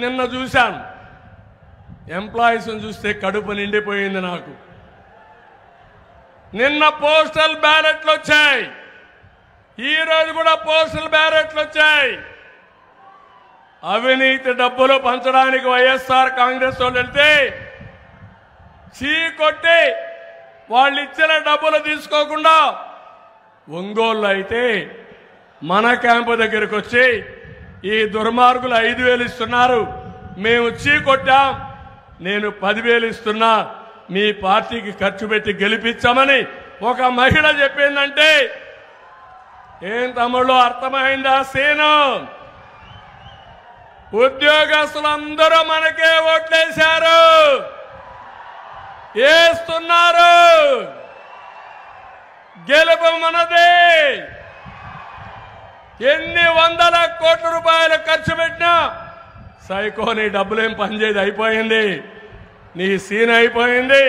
నిన్న చూశాను, ఎంప్లాయీస్ని చూస్తే కడుపు నిండిపోయింది నాకు. నిన్న పోస్టల్ బ్యాలెట్లు వచ్చాయి, ఈ రోజు కూడా పోస్టల్ బ్యాలెట్లు వచ్చాయి. అవినీతి డబ్బులు పంచడానికి వైఎస్ఆర్ కాంగ్రెస్ వాళ్ళు వెళ్తే చీకొట్టి వాళ్ళు ఇచ్చిన డబ్బులు తీసుకోకుండా ఒంగోలు అయితే మన క్యాంపు దగ్గరికి వచ్చి ఈ దుర్మార్గులు 5,000 ఇస్తున్నారు, మేము చీకొట్టాం, నేను 10,000 ఇస్తున్నా, మీ పార్టీకి ఖర్చు పెట్టి గెలిపించామని ఒక మహిళ చెప్పిందంటే ఏం తమ్ముళ్ళు అర్థమైందా సీను? ఉద్యోగస్తులందరూ మనకే ఓట్లేశారు, వేస్తున్నారు, గెలుపు మనదే. ఎన్ని వందల కోట్ల రూపాయలు ఖర్చు పెట్టినా సైకో నీ డబ్బులేం పనిచేది, అయిపోయింది, నీ సీన్ అయిపోయింది.